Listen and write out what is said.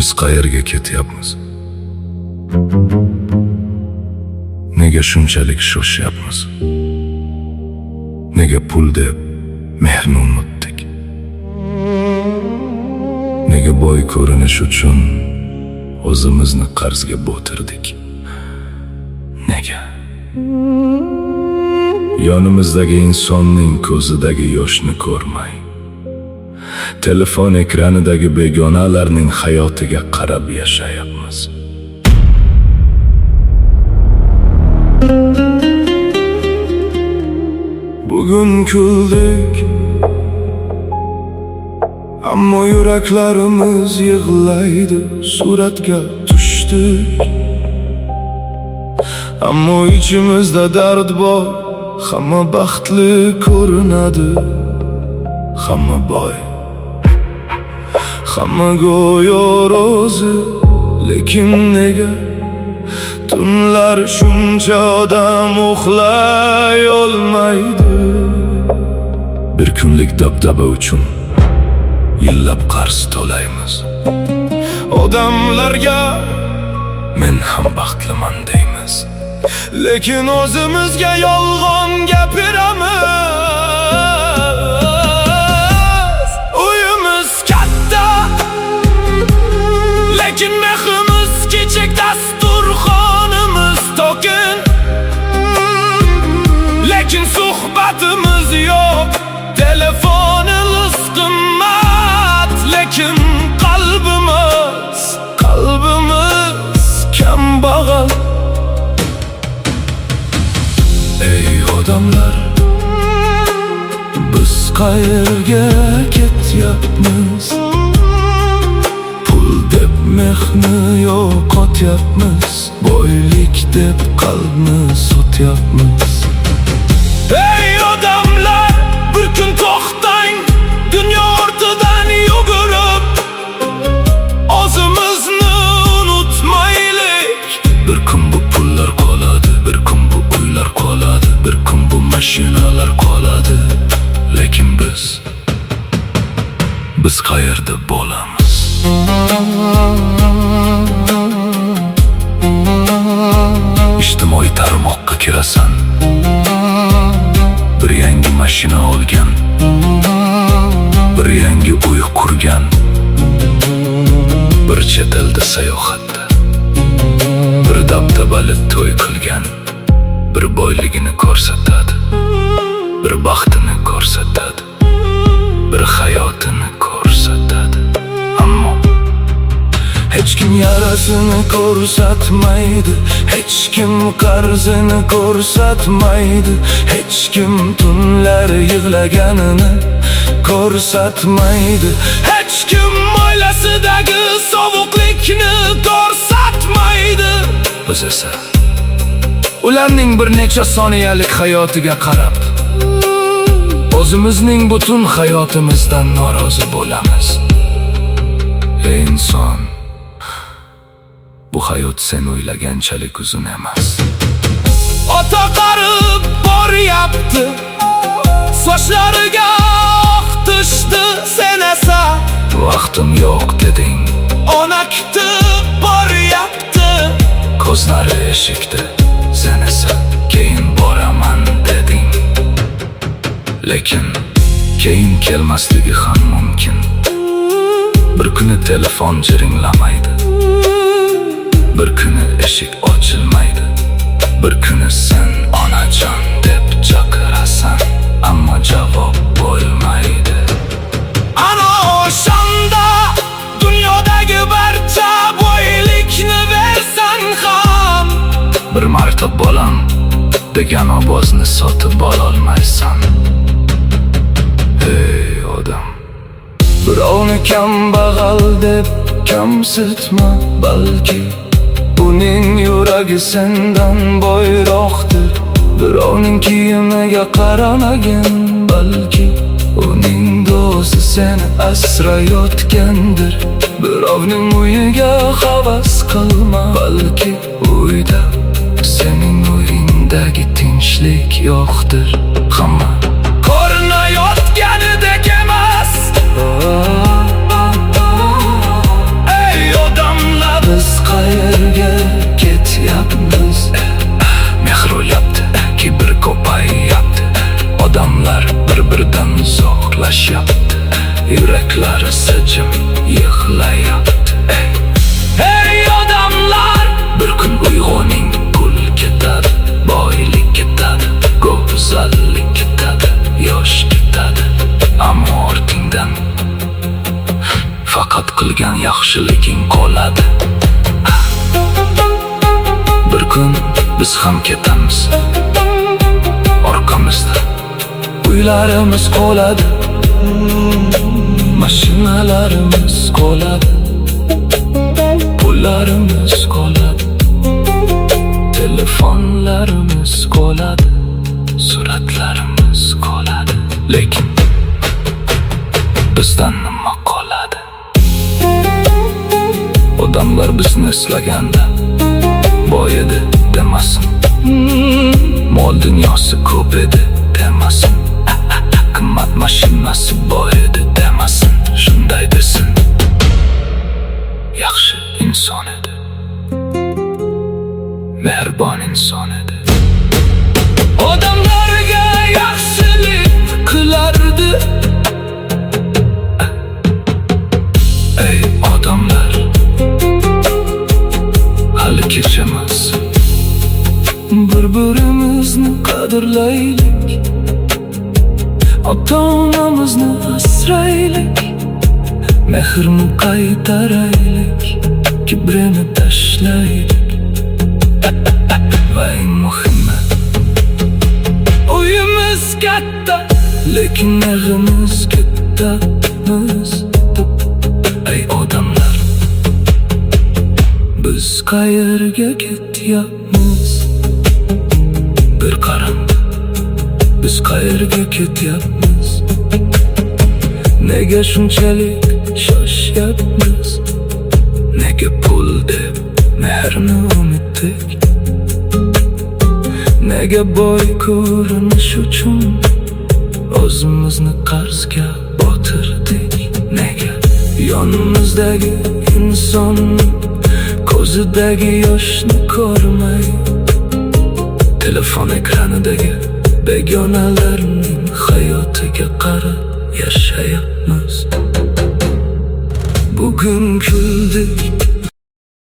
Biz qayerga ketyapmiz? Nega shunchalik shoshyapmiz? Nega pul deb mehrni unutdik? Nega boy ko'rinish uchun o'zimizni qarzga botirdik? Nega? Yonimizdagi insonning ko'zidagi yoshni ko'rmay, telefon ekranidagi begonalarning hayotiga qarab yashayapmiz. Bugun kulduk, ammo yuraklarimiz yig'laydi. Suratga tushdik, ammo ichimizda dard bor. Hamma baxtli ko'rinadi, hamma boy, hamma go'yo rozi. Lekin nega tunlar shuncha odam uxlay olmaydi? Bir kunlik dabdaba uchun yillab qarz to'laymiz. Odamlarga men ham baxtliman deymiz, lekin o'zimizga yolg'on gapiramiz. Uyimiz katta, lekin mehrimiz kichik. Dasturxonimiz to'kin, lekin suhbatimiz yo'q. Telefonimiz qimmat, lekin qalbimiz kambag'al. Ey odamlar, biz qayerga ketyapmiz? Pul deb mehrni yo'qotyapmiz, boylik deb qalbni sotyapmiz. Ey odamlar, bir kun to'xtang, dunyo ortidan yugurib, o'zimizni unutmaylik. Bir kun bu pullar qoladi, bir kun bu uylar qoladi, bir kun bu mashinalar qoladi. Lekin biz qayerda bo'lamiz? İjtimoiy tarmoqqa kirasan, bir yangi mashina olgan, bir yangi uy qurgan, bir chet elda sayohatda, bir dabdabali to'y qilgan. Bir boyligini ko'rsatadi, bir baxtini ko'rsatadi, bir hayotini ko'rsatadi. Ammo hech kim yarasini ko'rsatmaydi, hech kim qarzini ko'rsatmaydi, hech kim tunlar yig'laganini ko'rsatmaydi, hech kim oilasidagi sovuqlikni ko'rsatmaydi. Biz esa ularning bir necha soniyalik hayotiga qarab, o'zimizning butun hayotimizdan norozi bo'lamiz. Ey inson, bu hayot sen o'ylaganchalik uzun emas. Ota qarib boryapti, sochlariga oq tushdi. Sen esa vaqtim yo'q deding. Ona kutib boryapti, ko'zlari eshikda. Sen esa keyin boraman deding. Lekin keyin kelmasligi ham mumkin. Bir kuni telefon jiringlamaydi, bir kuni eshik ochilmaydi, bir kuni sen onajon deb chaqirasan, ammo javob bo'lmaydi. Ana o'shanda dunyodagi barcha boylikni bersan ham, bir marta bolam degan ovozni sotib ololmaysan. Ey odam, birovni kambag'al deb kamsitma, balki uning yuragi sendan boyroqdir. Birovning kiyimiga qaramagin, balki uning do'sti seni asrayotgandir. Birovning uyiga havas qilma, balki uyda sening uyingdagi tinchlik yo'qdir. Hamma ko'rinayotganidek emas. Ey odam, kipriklari sijim yig'layapti. Hey odamlar, bir kun uyg'oning, pul ketadi, boylik ketadi, go'zallik ketadi, yosh ketadi, ammo ortingdan faqat qilgan yaxshiliking qoladi. Bir kun biz ham ketamiz, orqamizda uylarimiz qoladi, mashinalarimiz qoladi, pullarimiz qoladi, telefonlarimiz qoladi, suratlarimiz qoladi. Lekin bizdan nima qoladi? Odamlar bizni eslaganda boy edi demasin, mol dunyosi ko'p edi demasin, qimmat mashinasi bor edi demasin. Shunday desin, yaxshi inson edi, mehribon inson edi. Odamlarga yaxshilik qilardi. Ey odamlar, hali kechamiz, bir-birimizni qadrlaylik, ota-onamizni asraylik, mehrni qaytaraylik, kibrini tashlaylik. Va eng muhimi, uyimiz katta, lekin mehrimiz kattamiz. Ey odamlar, biz qayerga ketyapmiz? Bir qarang, biz qayerga ketyapmiz? Nega shunchalik shoshyapmiz? Nega pul deb mehrni unutdik? Nega boy ko'rinish uchun o'zimizni qarzga botirdik? Nega yonimizdagi inson ko'zidagi yoshni ko'rmay, telefon ekranidagi begonalarning hayotiga qarab yashayapmiz? Bugun kuldik,